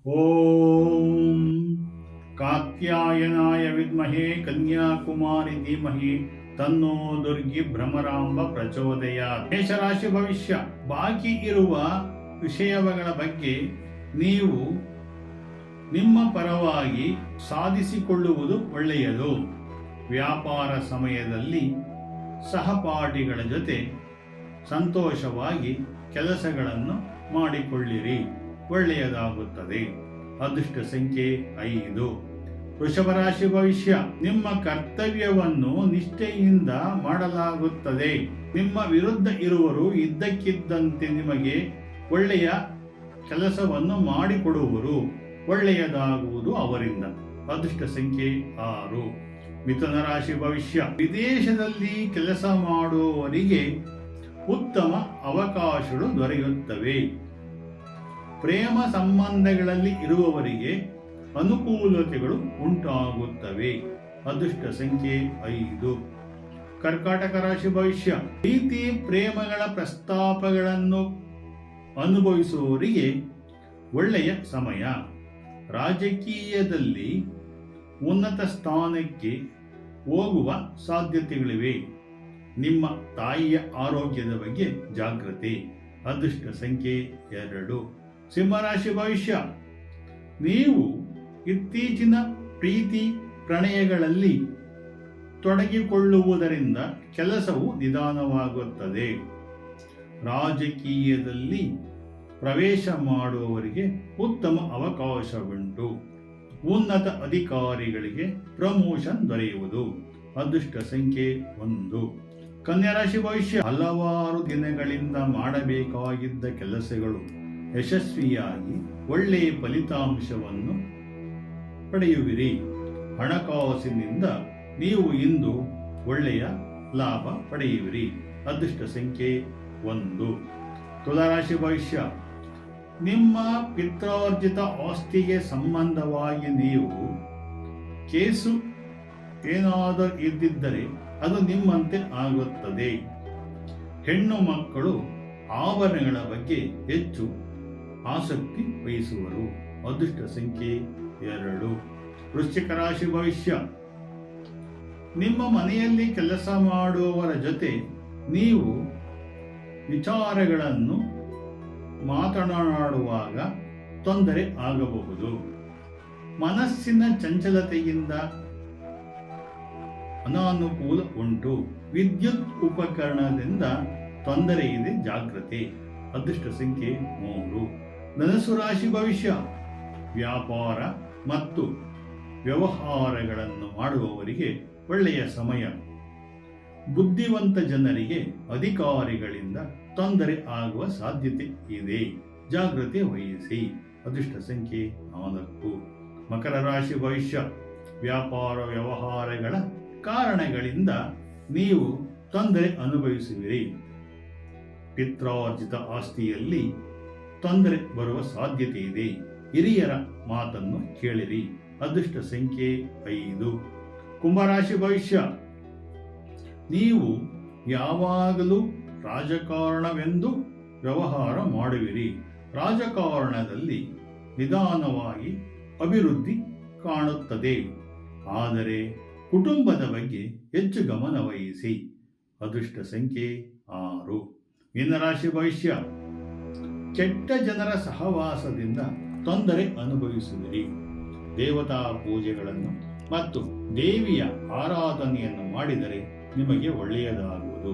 ಓಂ ಕಾತ್ಯಾಯನಾಯ ವಿದ್ಮಹೇ ಕನ್ಯಾಕುಮಾರಿ ಧೀಮಹಿ ತನ್ನೋ ದುರ್ಗಿ ಭ್ರಮರಾಂಬ ಪ್ರಚೋದಯಾತ್. ಮೇಷರಾಶಿ ಭವಿಷ್ಯ. ಬಾಕಿ ಇರುವ ವಿಷಯಗಳ ಬಗ್ಗೆ ನೀವು ನಿಮ್ಮ ಪರವಾಗಿ ಸಾಧಿಸಿಕೊಳ್ಳುವುದು ಒಳ್ಳೆಯದು. ವ್ಯಾಪಾರ ಸಮಯದಲ್ಲಿ ಸಹಪಾಠಿಗಳ ಜೊತೆ ಸಂತೋಷವಾಗಿ ಕೆಲಸಗಳನ್ನು ಮಾಡಿಕೊಳ್ಳಿರಿ, ಒಳ್ಳೆಯದಾಗುತ್ತದೆ. ಅದೃಷ್ಟ ಸಂಖ್ಯೆ 5. ವೃಷಭ ರಾಶಿ ಭವಿಷ್ಯ. ನಿಮ್ಮ ಕರ್ತವ್ಯವನ್ನು ನಿಷ್ಠೆಯಿಂದ ಮಾಡಲಾಗುತ್ತದೆ. ನಿಮ್ಮ ವಿರುದ್ಧ ಇರುವರು ಇದ್ದಕ್ಕಿದ್ದಂತೆ ನಿಮಗೆ ಒಳ್ಳೆಯ ಕೆಲಸವನ್ನು ಮಾಡಿಕೊಡುವರು, ಒಳ್ಳೆಯದಾಗುವುದು ಅವರಿಂದ. ಅದೃಷ್ಟ ಸಂಖ್ಯೆ 6. ಮಿಥುನ ರಾಶಿ ಭವಿಷ್ಯ. ವಿದೇಶದಲ್ಲಿ ಕೆಲಸ ಮಾಡುವವರಿಗೆ ಉತ್ತಮ ಅವಕಾಶಗಳು ದೊರೆಯುತ್ತವೆ. ಪ್ರೇಮ ಸಂಬಂಧಗಳಲ್ಲಿ ಇರುವವರಿಗೆ ಅನುಕೂಲತೆಗಳು ಉಂಟಾಗುತ್ತವೆ. ಅದೃಷ್ಟ ಸಂಖ್ಯೆ 5. ಕರ್ಕಾಟಕ ರಾಶಿ ಭವಿಷ್ಯ. ಪ್ರೀತಿ ಪ್ರೇಮಗಳ ಪ್ರಸ್ತಾಪಗಳನ್ನು ಅನುಭವಿಸುವವರಿಗೆ ಒಳ್ಳೆಯ ಸಮಯ. ರಾಜಕೀಯದಲ್ಲಿ ಉನ್ನತ ಸ್ಥಾನಕ್ಕೆ ಹೋಗುವ ಸಾಧ್ಯತೆಗಳಿವೆ. ನಿಮ್ಮ ತಾಯಿಯ ಆರೋಗ್ಯದ ಬಗ್ಗೆ ಜಾಗೃತಿ. ಅದೃಷ್ಟ ಸಂಖ್ಯೆ 2. ಸಿಂಹರಾಶಿ ಭವಿಷ್ಯ. ನೀವು ಇತ್ತೀಚಿನ ಪ್ರೀತಿ ಪ್ರಣಯಗಳಲ್ಲಿ ತೊಡಗಿಕೊಳ್ಳುವುದರಿಂದ ಕೆಲಸವು ನಿಧಾನವಾಗುತ್ತದೆ. ರಾಜಕೀಯದಲ್ಲಿ ಪ್ರವೇಶ ಮಾಡುವವರಿಗೆ ಉತ್ತಮ ಅವಕಾಶವುಂಟು. ಉನ್ನತ ಅಧಿಕಾರಿಗಳಿಗೆ ಪ್ರಮೋಷನ್ ದೊರೆಯುವುದು. ಅದೃಷ್ಟ ಸಂಖ್ಯೆ 1. ಕನ್ಯಾ ರಾಶಿ ಭವಿಷ್ಯ. ಹಲವಾರು ದಿನಗಳಿಂದ ಮಾಡಬೇಕಾಗಿದ್ದ ಕೆಲಸಗಳು ಯಶಸ್ವಿಯಾಗಿ ಒಳ್ಳೆಯ ಫಲಿತಾಂಶವನ್ನು ಪಡೆಯುವಿರಿ. ಹಣಕಾಸಿನಿಂದ ನೀವು ಇಂದು ಒಳ್ಳೆಯ ಲಾಭ ಪಡೆಯುವಿರಿ. ಅದೃಷ್ಟ ಸಂಖ್ಯೆ 1. ತುಲಾರಾಶಿ ಭವಿಷ್ಯ. ನಿಮ್ಮ ಪಿತ್ರಾರ್ಜಿತ ಆಸ್ತಿಗೆ ಸಂಬಂಧವಾಗಿ ನೀವು ಕೇಸು ಏನಾದರೂ ಇದ್ದಿದ್ದರೆ ಅದು ನಿಮ್ಮಂತೆ ಆಗುತ್ತದೆ. ಹೆಣ್ಣು ಮಕ್ಕಳು ಆಭರಣಗಳ ಬಗ್ಗೆ ಹೆಚ್ಚು ಆಸಕ್ತಿ ವಹಿಸುವರು. ಅದೃಷ್ಟ ಸಂಖ್ಯೆ 2. ವೃಶ್ಚಿಕ ರಾಶಿ ಭವಿಷ್ಯ. ನಿಮ್ಮ ಮನೆಯಲ್ಲಿ ಕೆಲಸ ಮಾಡುವವರ ಜೊತೆ ನೀವು ವಿಚಾರಗಳನ್ನು ಮಾತನಾಡುವಾಗ ತೊಂದರೆ ಆಗಬಹುದು. ಮನಸ್ಸಿನ ಚಂಚಲತೆಯಿಂದ ಅನಾನುಕೂಲ ಉಂಟು. ವಿದ್ಯುತ್ ಉಪಕರಣದಿಂದ ತೊಂದರೆ ಇದೆ, ಜಾಗೃತಿ. ಅದೃಷ್ಟ ಸಂಖ್ಯೆ 3. ಧನುಸ್ಸು ರಾಶಿ ಭವಿಷ್ಯ. ವ್ಯಾಪಾರ ಮತ್ತು ವ್ಯವಹಾರಗಳನ್ನು ಮಾಡುವವರಿಗೆ ಒಳ್ಳೆಯ ಸಮಯ. ಬುದ್ಧಿವಂತ ಜನರಿಗೆ ಅಧಿಕಾರಿಗಳಿಂದ ತೊಂದರೆ ಆಗುವ ಸಾಧ್ಯತೆ ಇದೆ, ಜಾಗೃತಿ ವಹಿಸಿ. ಅದೃಷ್ಟ ಸಂಖ್ಯೆ 4. ಮಕರ ರಾಶಿ ಭವಿಷ್ಯ. ವ್ಯಾಪಾರ ವ್ಯವಹಾರಗಳ ಕಾರಣಗಳಿಂದ ನೀವು ತೊಂದರೆ ಅನುಭವಿಸುವಿರಿ. ಪಿತ್ರಾರ್ಜಿತ ಆಸ್ತಿಯಲ್ಲಿ ತೊಂದರೆ ಬರುವ ಸಾಧ್ಯತೆ ಇದೆ. ಹಿರಿಯರ ಮಾತನ್ನು ಕೇಳಿರಿ. ಅದೃಷ್ಟ ಸಂಖ್ಯೆ 5. ಕುಂಭರಾಶಿ ಭವಿಷ್ಯ. ನೀವು ಯಾವಾಗಲೂ ರಾಜಕಾರಣವೆಂದು ವ್ಯವಹಾರ ಮಾಡುವಿರಿ. ರಾಜಕಾರಣದಲ್ಲಿ ನಿಧಾನವಾಗಿ ಅಭಿವೃದ್ಧಿ ಕಾಣುತ್ತದೆ, ಆದರೆ ಕುಟುಂಬದ ಬಗ್ಗೆ ಹೆಚ್ಚು ಗಮನ ವಹಿಸಿ. ಅದೃಷ್ಟ ಸಂಖ್ಯೆ 6. ಮೀನರಾಶಿ ಭವಿಷ್ಯ. ಕೆಟ್ಟ ಜನರ ಸಹವಾಸದಿಂದ ತೊಂದರೆ ಅನುಭವಿಸುವಿರಿ. ದೇವತಾ ಪೂಜೆಗಳನ್ನು ಮತ್ತು ದೇವಿಯ ಆರಾಧನೆಯನ್ನು ಮಾಡಿದರೆ ನಿಮಗೆ ಒಳ್ಳೆಯದಾಗುವುದು.